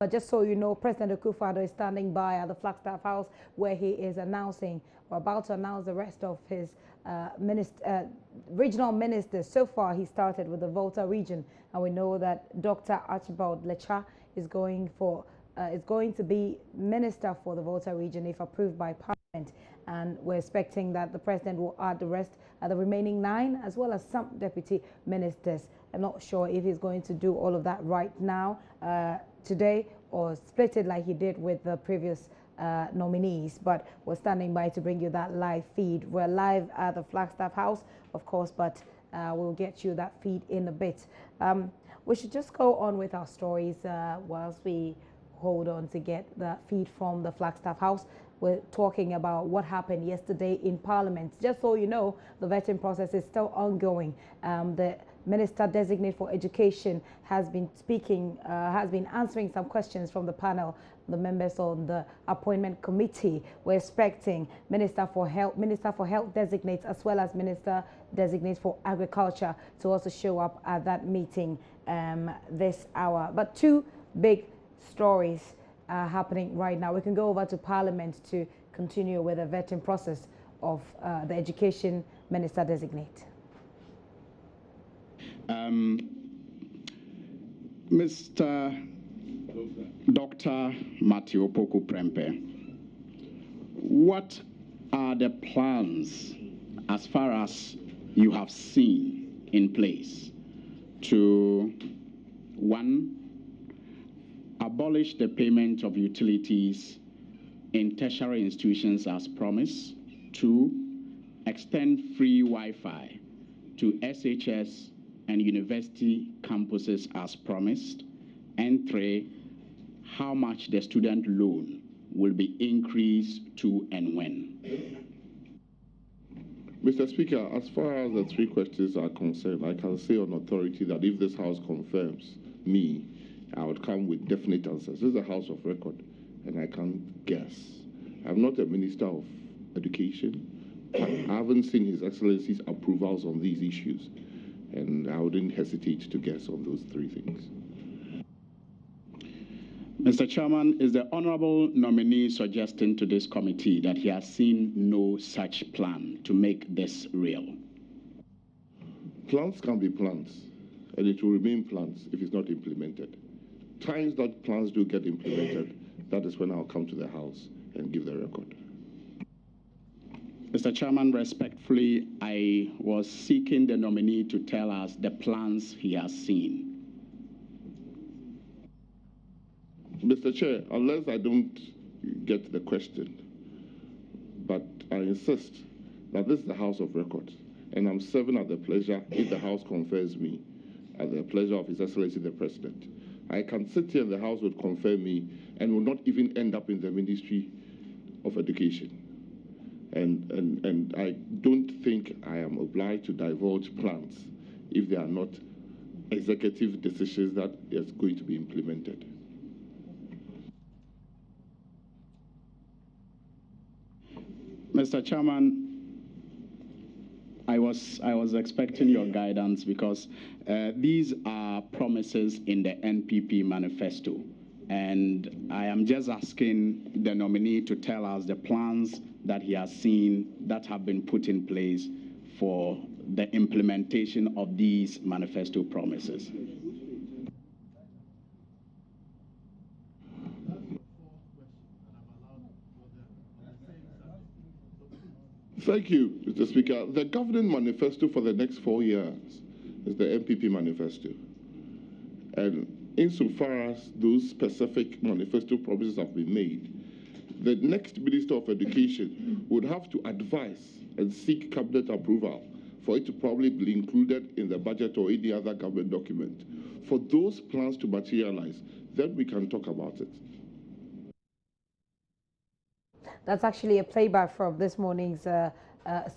But just so you know, President Akufo-Addo is standing by at the Flagstaff House where he is announcing, or about to announce, the rest of his regional ministers. So far, he started with the Volta region, and we know that Dr. Archibald Lecha is going to be minister for the Volta region if approved by Parliament. And we're expecting that the president will add the remaining 9, as well as some deputy ministers. I'm not sure if he's going to do all of that right now, today, or split it like he did with the previous nominees. But we're standing by to bring you that live feed. We're live at the Flagstaff House, of course, but we'll get you that feed in a bit. We should just go on with our stories whilst we hold on to get the feed from the Flagstaff House. We're talking about what happened yesterday in Parliament. Just so you know, the vetting process is still ongoing. The Minister Designate for Education has been answering some questions from the panel, the members on the appointment committee. We're expecting Minister for Health Designates, as well as Minister Designates for Agriculture, to also show up at that meeting this hour. But 2 big stories are happening right now. We can go over to Parliament to continue with the vetting process of the Education Minister Designate. Mr. Dr. Matthew Opoku Prempeh, what are the plans as far as you have seen in place to, 1, abolish the payment of utilities in tertiary institutions as promised, 2, extend free Wi-Fi to SHS and university campuses as promised, and 3, how much the student loan will be increased to and when? Mr. Speaker, as far as the 3 questions are concerned, I can say on authority that if this House confirms me, I would come with definite answers. This is a House of record, and I can't guess. I'm not a Minister of Education. I haven't seen His Excellency's approvals on these issues, and I wouldn't hesitate to guess on those 3 things. Mr. Chairman, is the honorable nominee suggesting to this committee that he has seen no such plan to make this real? Plans can be plans, and it will remain plans if it's not implemented. Times that plans do get implemented, that is when I'll come to the House and give the record. Mr. Chairman, respectfully, I was seeking the nominee to tell us the plans he has seen. Mr. Chair, unless I don't get the question, but I insist that this is the House of Records, and I'm serving at the pleasure, if the House confers me, at the pleasure of His Excellency the President. I can sit here and the House would confirm me and will not even end up in the Ministry of Education. And I don't think I am obliged to divulge plans if they are not executive decisions that is going to be implemented. Mr. Chairman, I was expecting your guidance because these are promises in the NPP manifesto, and I am just asking the nominee to tell us the plans that he has seen that have been put in place for the implementation of these manifesto promises. Thank you, Mr. Speaker. The governing manifesto for the next 4 years is the MPP manifesto. And insofar as those specific manifesto promises have been made, the next Minister of Education would have to advise and seek cabinet approval for it to probably be included in the budget or any other government document. For those plans to materialize, then we can talk about it. That's actually a playback from this morning's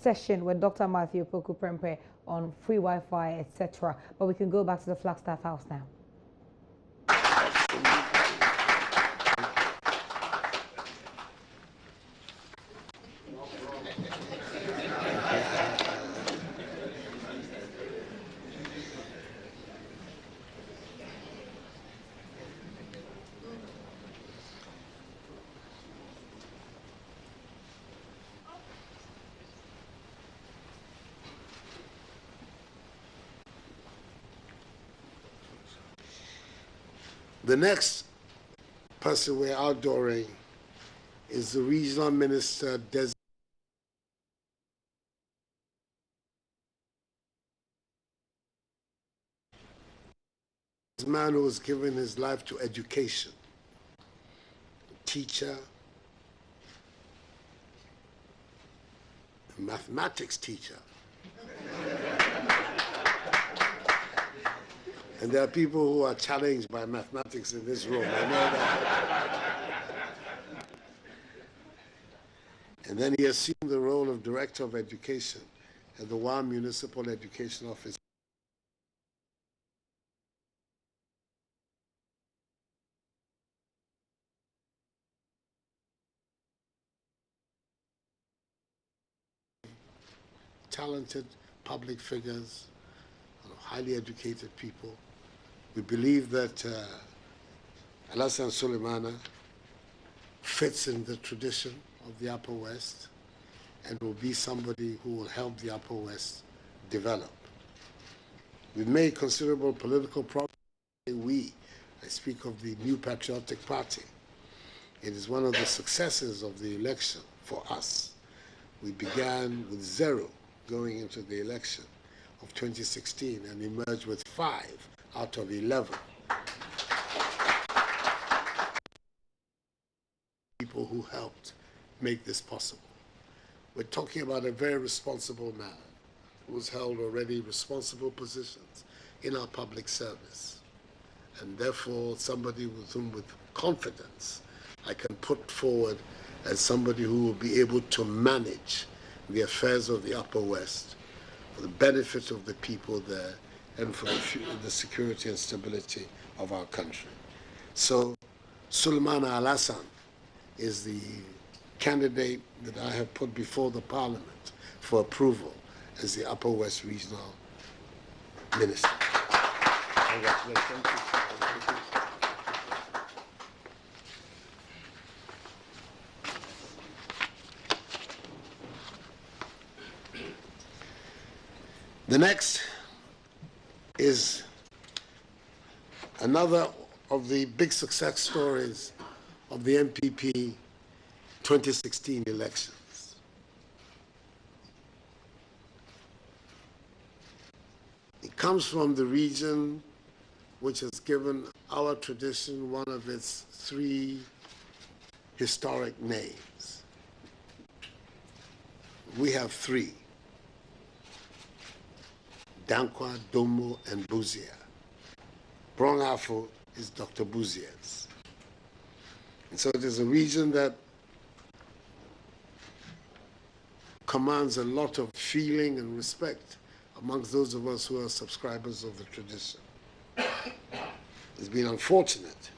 session with Dr. Matthew Opoku Prempeh on free Wi-Fi, etc. But we can go back to the Flagstaff House now. The next person we're outdooring is the regional minister designated. This man who has given his life to education, a teacher, a mathematics teacher. And there are people who are challenged by mathematics in this room, I know that. And then he assumed the role of Director of Education at the WAM Municipal Education Office. Talented public figures, highly educated people. We believe that Alassane Sulemana fits in the tradition of the Upper West and will be somebody who will help the Upper West develop. We've made considerable political progress. I speak of the New Patriotic Party. It is one of the successes of the election for us. We began with 0 going into the election of 2016 and emerged with 5 out of 11 people who helped make this possible. We're talking about a very responsible man who's held already responsible positions in our public service, and therefore somebody with whom with confidence I can put forward as somebody who will be able to manage the affairs of the Upper West for the benefit of the people there and for the security and stability of our country. So Sulemana Alassane is the candidate that I have put before the Parliament for approval as the Upper West Regional Minister. Congratulations. The next is another of the big success stories of the MPP 2016 elections. It comes from the region which has given our tradition one of its 3 historic names. We have 3. Dankwa, Domo, and Buzia. Brong-Ahafo is Dr. Buzia's. And so it is a region that commands a lot of feeling and respect amongst those of us who are subscribers of the tradition. It's been unfortunate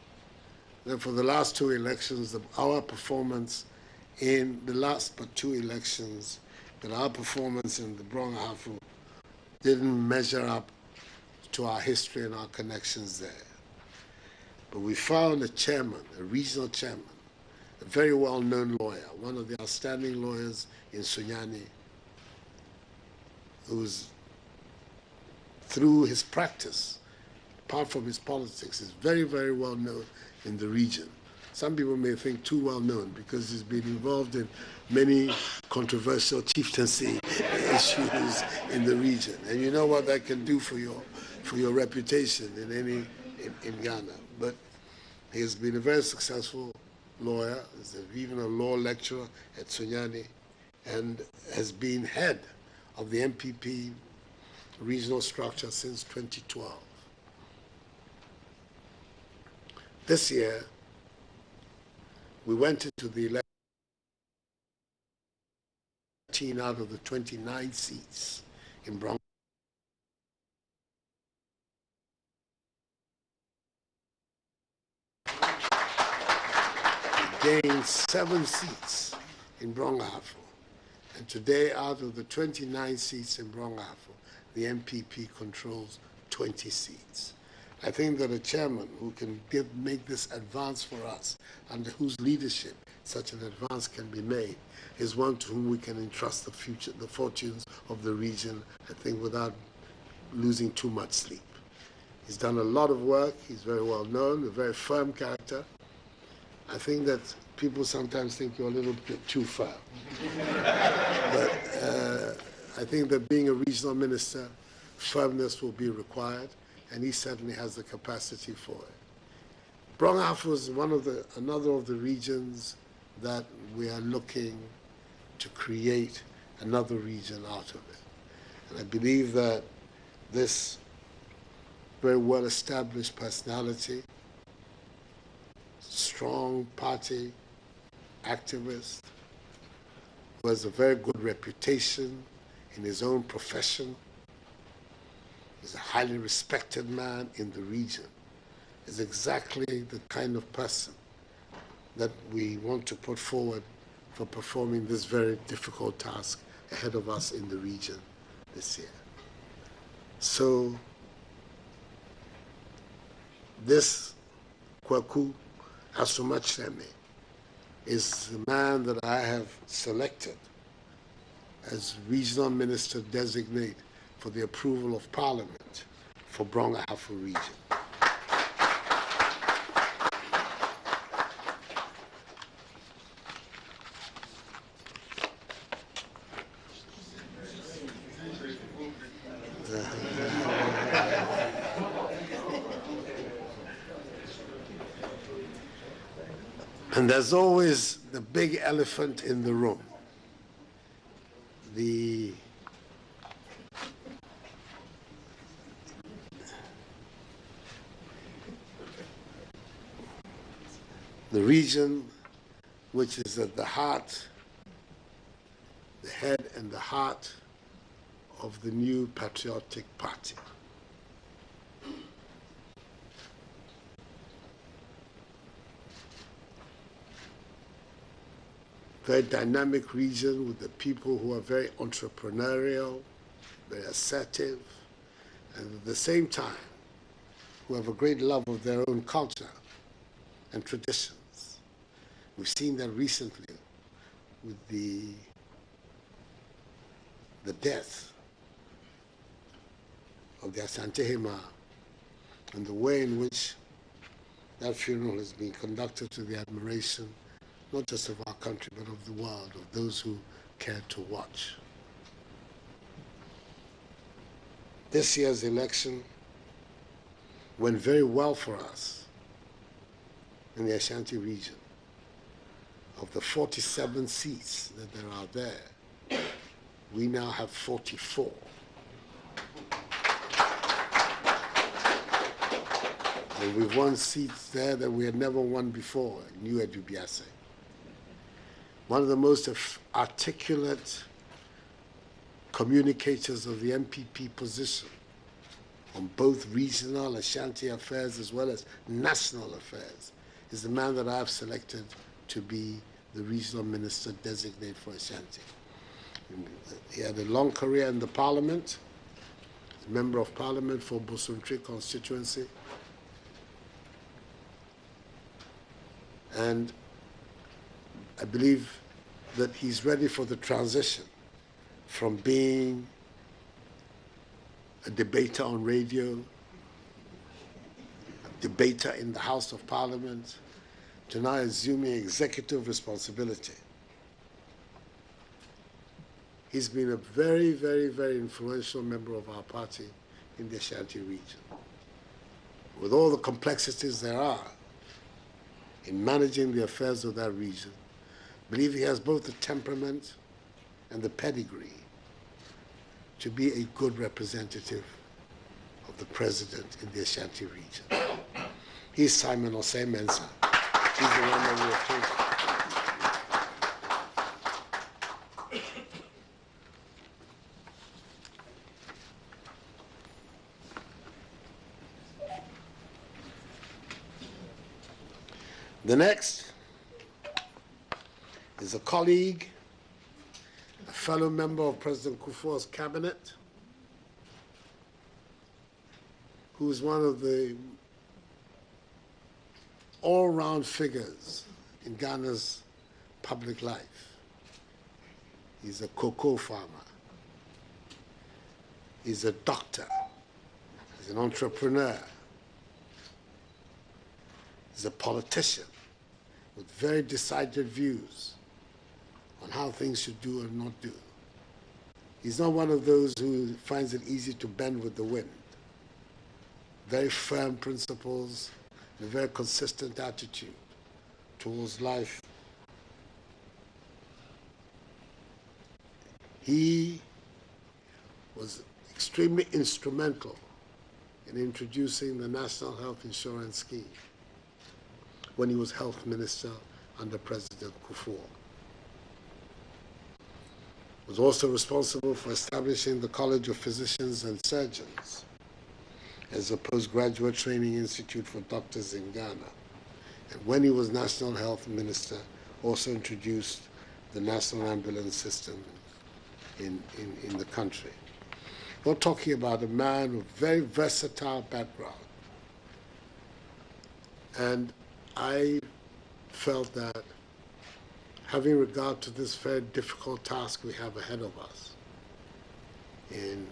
that for the last 2 elections, our performance in the last but 2 elections, that our performance in the Brong-Ahafo didn't measure up to our history and our connections there. But we found a chairman, a regional chairman, a very well-known lawyer, one of the outstanding lawyers in Sunyani, who's, through his practice, apart from his politics, is very, very well known in the region. Some people may think too well known because he's been involved in many controversial chieftaincy issues in the region. And you know what that can do for your reputation in Ghana. But he has been a very successful lawyer, is even a law lecturer at Sunyani, and has been head of the MPP regional structure since 2012. This year, we went into the election 13 out of the 29 seats in Brong. We gained 7 seats in Brong-Ahafo. And today, out of the 29 seats in Brong-Ahafo, the MPP controls 20 seats. I think that a chairman who can make this advance for us, under whose leadership such an advance can be made, is one to whom we can entrust the fortunes of the region, I think, without losing too much sleep. He's done a lot of work. He's very well known, a very firm character. I think that people sometimes think you're a little bit too firm. But I think that being a regional minister, firmness will be required, and he certainly has the capacity for it. Brong Ahafo is another of the regions that we are looking to create another region out of it. And I believe that this very well-established personality, strong party activist, who has a very good reputation in his own profession, is a highly respected man in the region, is exactly the kind of person that we want to put forward for performing this very difficult task ahead of us in the region this year. So this Kwaku Asumachreme is the man that I have selected as regional minister designate for the approval of Parliament for Brong Ahafo region. And there's always the big elephant in the room. The region which is at the heart, the head and the heart of the new patriotic party. Very dynamic region with the people who are very entrepreneurial, very assertive, and at the same time, who have a great love of their own culture and traditions. We've seen that recently with the death of the Asantehema and the way in which that funeral has been conducted to the admiration not just of our country, but of the world, of those who care to watch. This year's election went very well for us in the Ashanti region. Of the 47 seats that there are there, we now have 44. And we've won seats there that we had never won before, New Edubiase. One of the most articulate communicators of the MPP position on both regional Ashanti affairs as well as national affairs is the man that I've selected to be the regional minister designate for Ashanti. He had a long career in the parliament, member of parliament for Bosuntri constituency, and I believe that he's ready for the transition from being a debater on radio, a debater in the House of Parliament, to now assuming executive responsibility. He's been a very, very, very influential member of our party in the Ashanti region. With all the complexities there are in managing the affairs of that region, I believe he has both the temperament and the pedigree to be a good representative of the president in the Ashanti region. He's Simon Osei Mensah. He's the one that we appointed. The next is a colleague, a fellow member of President Kufuor's cabinet, who's one of the all-round figures in Ghana's public life. He's a cocoa farmer. He's a doctor. He's an entrepreneur. He's a politician with very decided views on how things should do and not do. He's not one of those who finds it easy to bend with the wind. Very firm principles, and a very consistent attitude towards life. He was extremely instrumental in introducing the National Health Insurance Scheme when he was health minister under President Akufo-Addo. Was also responsible for establishing the College of Physicians and Surgeons as a postgraduate training institute for doctors in Ghana. And when he was National Health Minister, also introduced the National Ambulance System in the country. We're talking about a man with very versatile background. And I felt that having regard to this very difficult task we have ahead of us in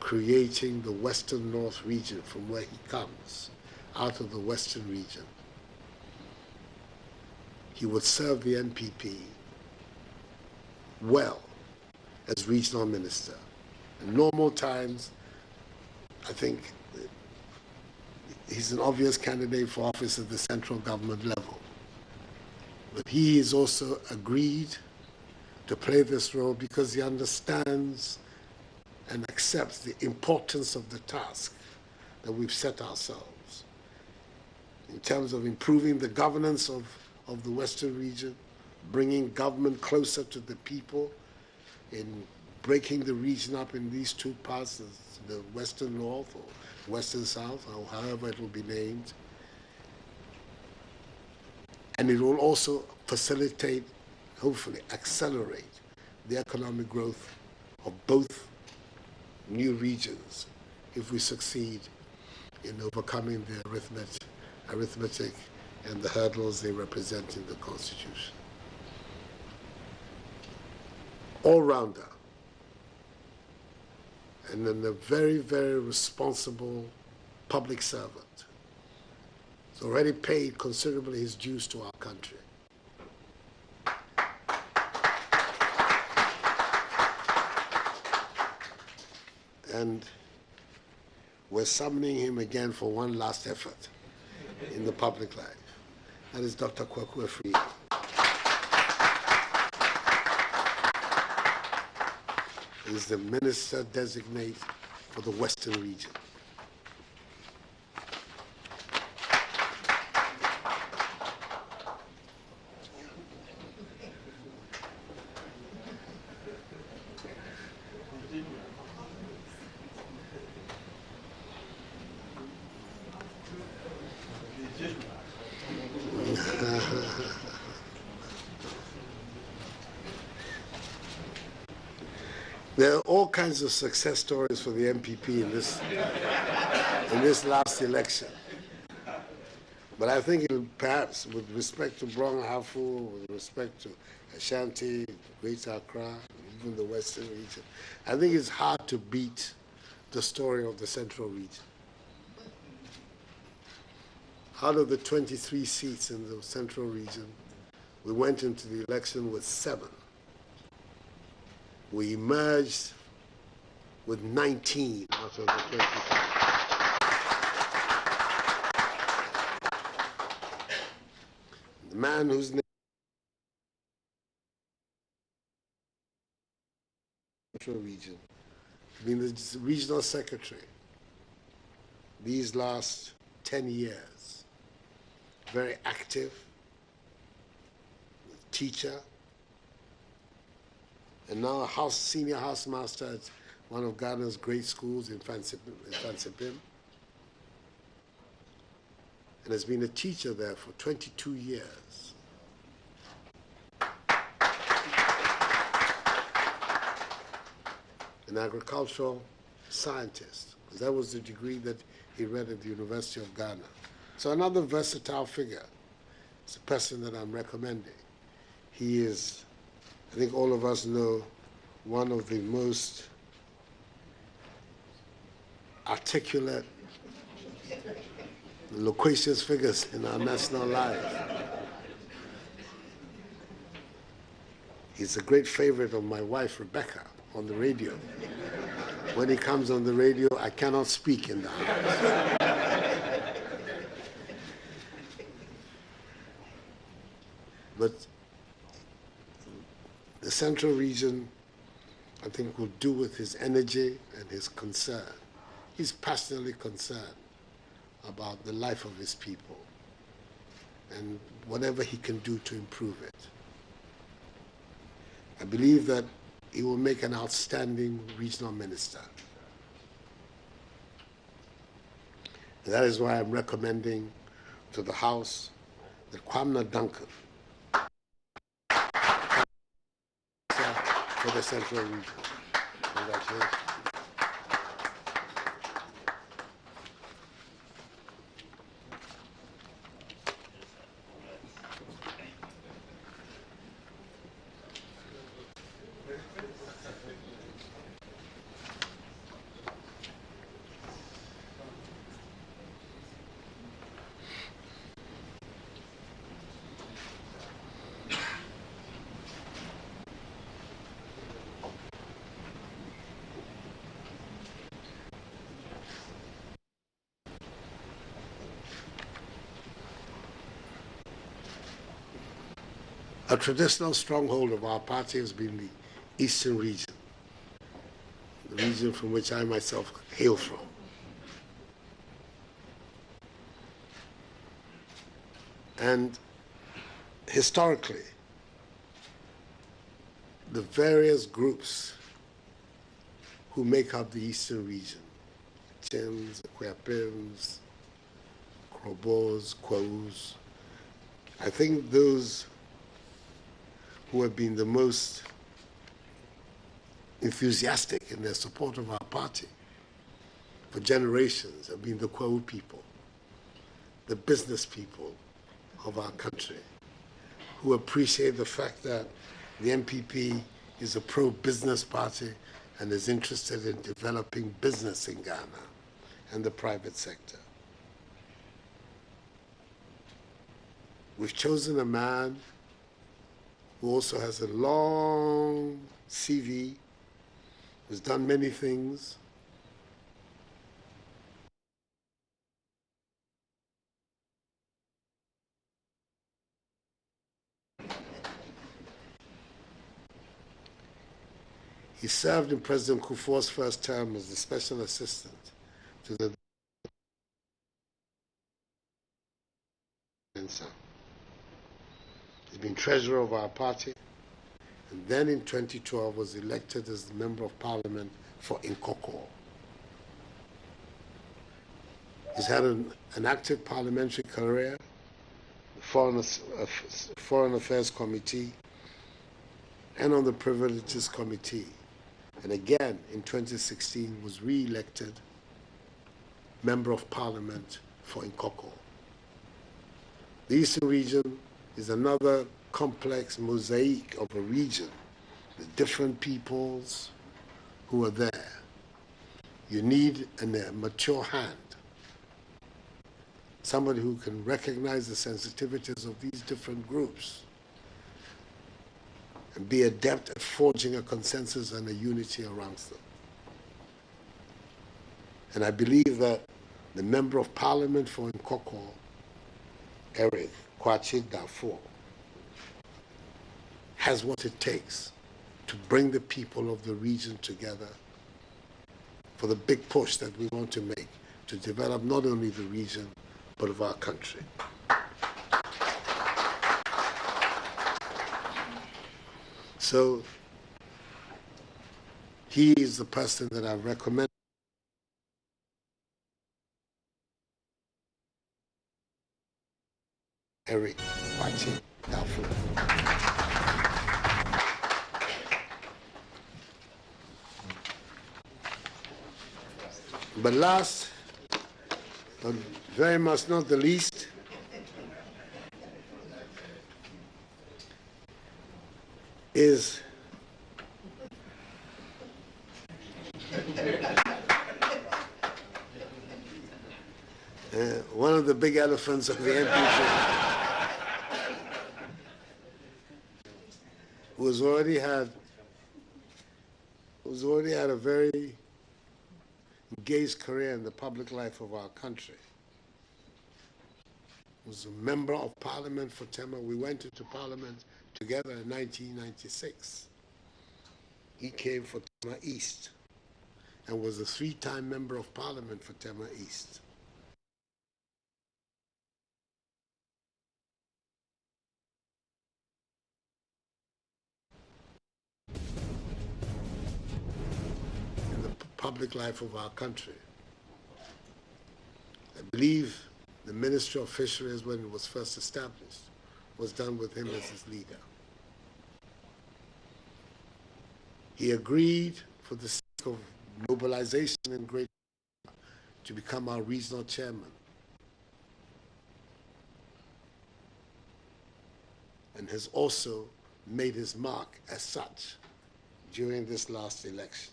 creating the Western North region from where he comes, out of the Western region, he would serve the NPP well as regional minister. In normal times, I think he's an obvious candidate for office at the central government level. But he has also agreed to play this role because he understands and accepts the importance of the task that we've set ourselves in terms of improving the governance of the Western region, bringing government closer to the people, in breaking the region up in these two parts, the Western North or Western South, or however it will be named. And it will also facilitate, hopefully accelerate, the economic growth of both new regions if we succeed in overcoming the arithmetic and the hurdles they represent in the Constitution. All-rounder, and then a very, very responsible public servant. He's already paid considerably his dues to our country. And we're summoning him again for one last effort in the public life. That is Dr. Akufo-Addo. He's the minister designate for the Western region. There are all kinds of success stories for the MPP in this last election. But I think perhaps with respect to Brong Ahafo, with respect to Ashanti, Greater Accra, even the Western region, I think it's hard to beat the story of the Central region. Out of the 23 seats in the Central region, we went into the election with 7. We emerged with 19 out of the 23. The man whose name Central region, been the regional secretary these last 10 years, very active, teacher, and now a senior housemaster at one of Ghana's great schools in Fansipim, and has been a teacher there for 22 years. An agricultural scientist, because that was the degree that he read at the University of Ghana. So another versatile figure. It's a person that I'm recommending. He is, I think all of us know, one of the most articulate loquacious figures in our national life. He's a great favorite of my wife, Rebecca, on the radio. When he comes on the radio, I cannot speak in the house. But the Central Region, I think, will do with his energy and his concern. He's passionately concerned about the life of his people and whatever he can do to improve it. I believe that he will make an outstanding regional minister. And that is why I'm recommending to the House that Kwamna Duncan for the Central Region. Congratulations. A traditional stronghold of our party has been the Eastern region, the region from which I myself hail from. And historically, the various groups who make up the Eastern region, Chims, Kwepims, Krobos, Kwaus, I think those who have been the most enthusiastic in their support of our party for generations have been the Kwau people, the business people of our country, who appreciate the fact that the MPP is a pro-business party and is interested in developing business in Ghana and the private sector. We've chosen a man who also has a long CV, who's done many things. He served in President Kufuor's first term as the special assistant to the He's been treasurer of our party, and then in 2012 was elected as the member of parliament for Nkoko. He's had an active parliamentary career, the Foreign Affairs Committee, and on the Privileges Committee. And again, in 2016, was re-elected member of parliament for Nkoko. The Eastern region is another complex mosaic of a region with different peoples who are there. You need a mature hand, somebody who can recognize the sensitivities of these different groups and be adept at forging a consensus and a unity amongst them. And I believe that the member of parliament for Nkoko, Eric Kwachi Darfur, has what it takes to bring the people of the region together for the big push that we want to make to develop not only the region, but of our country. So he is the person that I recommend. Eric Kwachi Darfur. But last, but very much not the least, is One of the big elephants of the NPP who's already had a very engaged career in the public life of our country. Was a member of parliament for Tema. We went into parliament together in 1996. He came for Tema East and was a 3-time member of parliament for Tema East. In the public life of our country. I believe the Ministry of Fisheries, when it was first established, was done with him as his leader. He agreed, for the sake of mobilization in Great Britain, to become our regional chairman. And has also made his mark as such during this last election.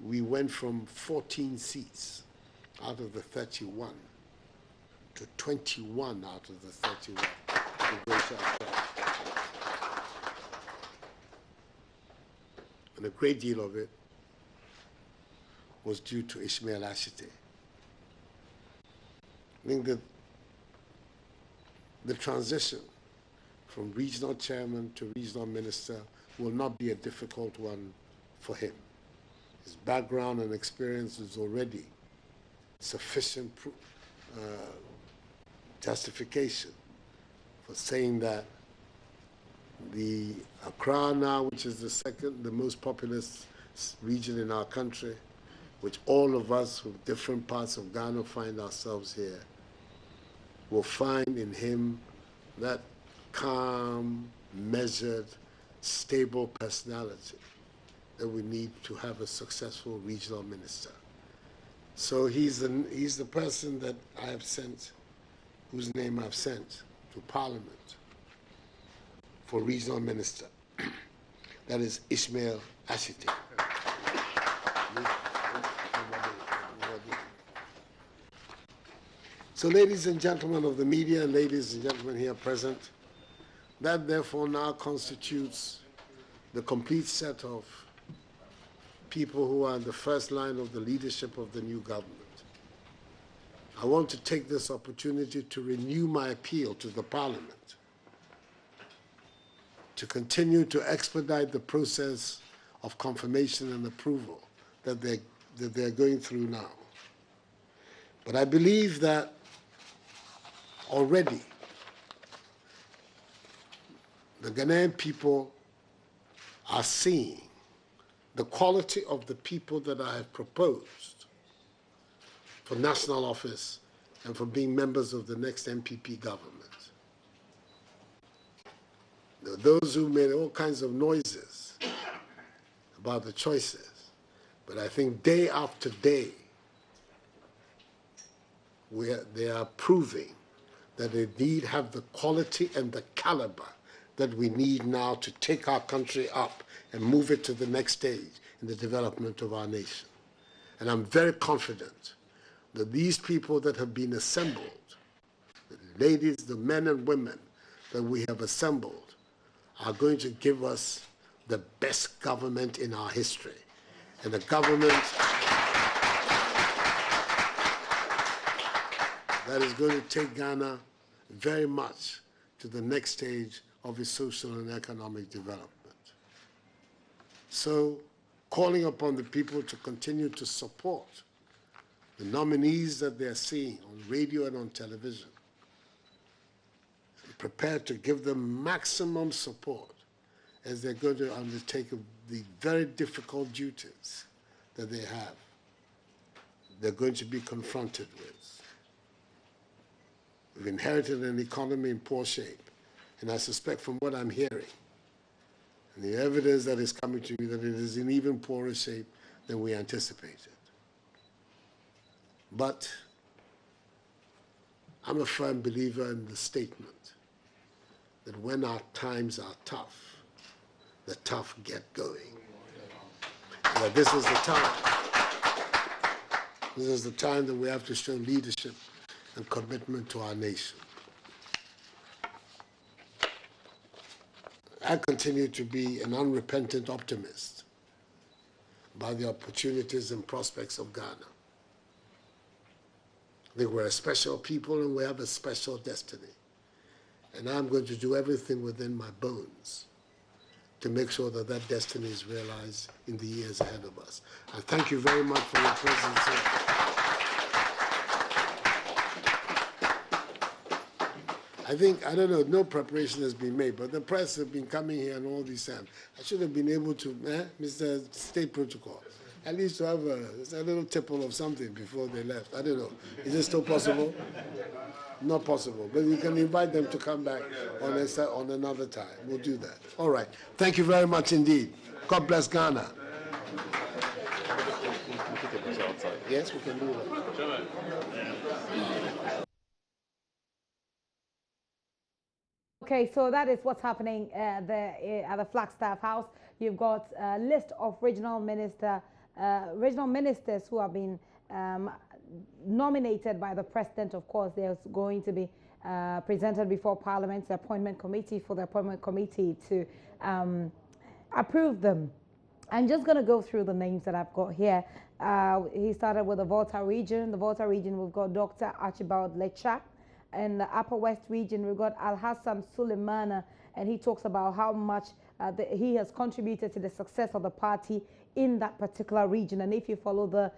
We went from 14 seats out of the 31 to 21 out of the 31 in Greater Accra. And a great deal of it was due to Ishmael Ashite. I think that the transition from regional chairman to regional minister will not be a difficult one for him. His background and experience is already sufficient justification for saying that the Accra now, which is the most populous region in our country, which all of us from different parts of Ghana find ourselves here, will find in him that calm, measured, stable personality that we need to have a successful regional minister. So he's the person that I have sent, whose name I've sent to Parliament for regional minister. That is Ishmael Ashite. So ladies and gentlemen of the media, ladies and gentlemen here present, that therefore now constitutes the complete set of people who are in the first line of the leadership of the new government. I want to take this opportunity to renew my appeal to the Parliament to continue to expedite the process of confirmation and approval that they're going through now. But I believe that already the Ghanaian people are seeing the quality of the people that I have proposed for national office and for being members of the next MPP government. There are those who made all kinds of noises about the choices, but I think day after day, they are proving that they indeed have the quality and the caliber that we need now to take our country up and move it to the next stage in the development of our nation. And I'm very confident that these people that have been assembled, the ladies, the men and women that we have assembled, are going to give us the best government in our history. And a government that is going to take Ghana very much to the next stage of its social and economic development. So, calling upon the people to continue to support the nominees that they're seeing on radio and on television, and prepared to give them maximum support as they're going to undertake the very difficult duties that they have, they're going to be confronted with. We've inherited an economy in poor shape, and I suspect from what I'm hearing, and the evidence that is coming to me, that it is in even poorer shape than we anticipated. But I'm a firm believer in the statement that when our times are tough, the tough get going. And that this is the time This is the time that we have to show leadership and commitment to our nation. I continue to be an unrepentant optimist about the opportunities and prospects of Ghana. I think we're a special people and we have a special destiny. And I'm going to do everything within my bones to make sure that that destiny is realized in the years ahead of us. I thank you very much for your presence here. I don't know, no preparation has been made, but the press have been coming here and all these times. I should have been able to, Mr. State Protocol, at least to have a little tipple of something before they left. I don't know. Is it still possible? Not possible, but you can invite them to come back on another time. We'll do that. All right. Thank you very much indeed. God bless Ghana. Yes, we can do that. Okay, so that is what's happening at the Flagstaff House. You've got a list of regional ministers who have been nominated by the president. Of course, there's going to be presented before Parliament's appointment committee for the appointment committee to approve them. I'm just going to go through the names that I've got here. He started with the Volta region. The Volta region, we've got Dr. Archibald Lecha. In the Upper West region, we've got Al-Hassan Suleimana, and he talks about how much he has contributed to the success of the party in that particular region. And if you follow the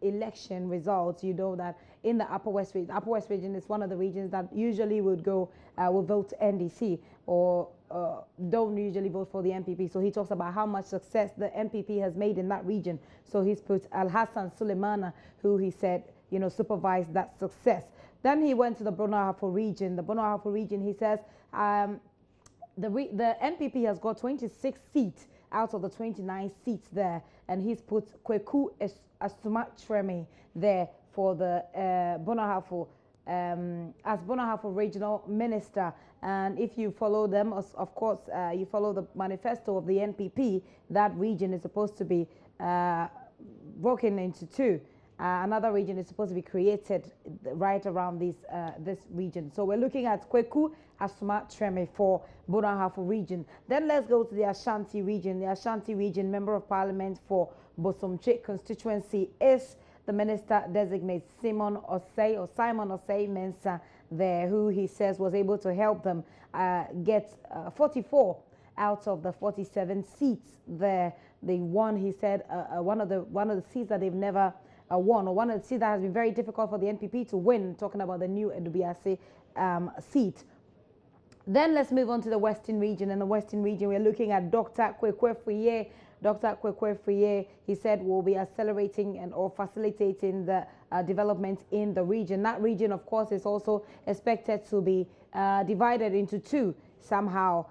election results, you know that in the Upper West region is one of the regions that usually would go will vote NDC or don't usually vote for the MPP. So he talks about how much success the MPP has made in that region. So he's put Al-Hassan Suleimana, who he said, you know, supervised that success. Then he went to the Bono Ahafo region. The Bono Ahafo region, he says, the NPP has got 26 seats out of the 29 seats there, and he's put Kweku Asumatreme there for the Bono Ahafo as Bono Ahafo regional minister. And if you follow them, of course, you follow the manifesto of the NPP, that region is supposed to be broken into two. Another region is supposed to be created right around this region. So we're looking at Kweku Asumatreme for Bono Ahafo region. Then let's go to the Ashanti region. The Ashanti region, Member of Parliament for Bosomtwe constituency is the minister designate Simon Osei Mensah there, who he says was able to help them get 44 out of the 47 seats there. They won, he said, one of the seats that they've never won, or one of the seats that has been very difficult for the NPP to win, talking about the new Edubiase seat. Then let's move on to the Western region. In the Western region, we're looking at Dr. Kwekwe-Friye. Dr. Kwekwe-Friye, he said, will be accelerating or facilitating the development in the region. That region, of course, is also expected to be divided into two somehow.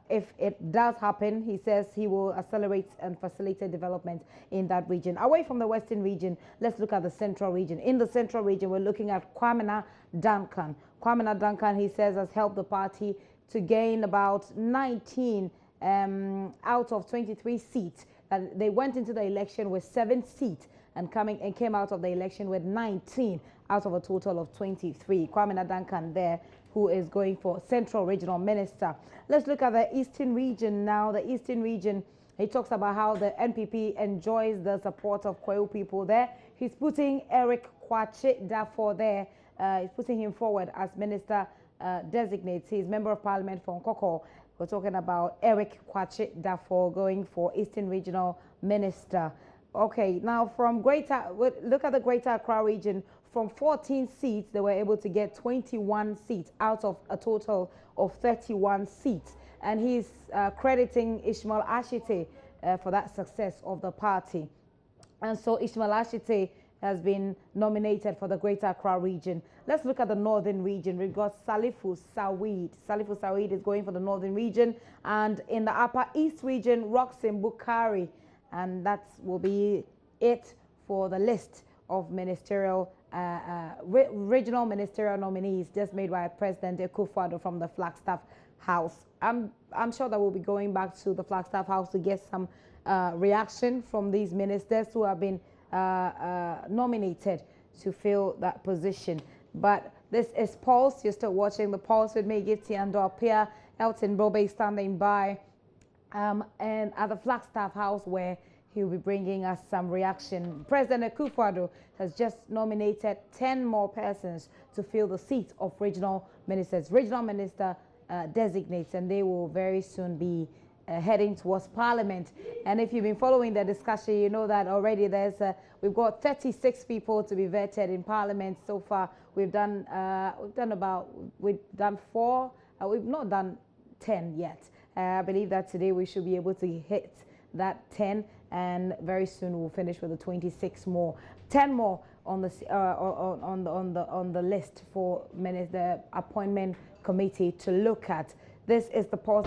If it does happen, he says he will accelerate and facilitate development in that region. Away from the Western region, let's look at the Central region. In the Central region, we're looking at Kwamina Duncan. Kwamina Duncan, he says, has helped the party to gain about 19 out of 23 seats. They went into the election with 7 seats and came out of the election with 19 out of a total of 23. Kwamina Duncan there, who is going for Central Regional Minister. Let's look at the Eastern region now. The Eastern region, he talks about how the NPP enjoys the support of Kweu people there. He's putting Eric Kwache Dafor there. He's putting him forward as Minister Designate. He's Member of Parliament for Nkoko. We're talking about Eric Kwache Dafor going for Eastern Regional Minister. Okay, now look at the Greater Accra region. From 14 seats, they were able to get 21 seats out of a total of 31 seats. And he's crediting Ishmael Ashite for that success of the party. And so Ishmael Ashite has been nominated for the Greater Accra region. Let's look at the Northern region. We've got Salifu Saweed. Salifu Saweed is going for the Northern region. And in the Upper East region, Roxin Bukari. And that will be it for the list of ministerial regional ministerial nominees just made by President Akufo-Addo from the Flagstaff House. I'm sure that we'll be going back to the Flagstaff House to get some reaction from these ministers who have been nominated to fill that position. But this is Pulse. You're still watching the Pulse with me, Gifty and Dorpia. Elton Brobe standing by, and at the Flagstaff House, where he'll be bringing us some reaction. President Akufo-Addo has just nominated 10 more persons to fill the seat of regional ministers. Regional minister designates, and they will very soon be heading towards Parliament. And if you've been following the discussion, you know that already we've got 36 people to be vetted in Parliament so far. We've done 4. We've not done 10 yet. I believe that today we should be able to hit that 10, and very soon we'll finish with the 26 more, 10 more on the list for the appointment committee to look at. This is the Pulse.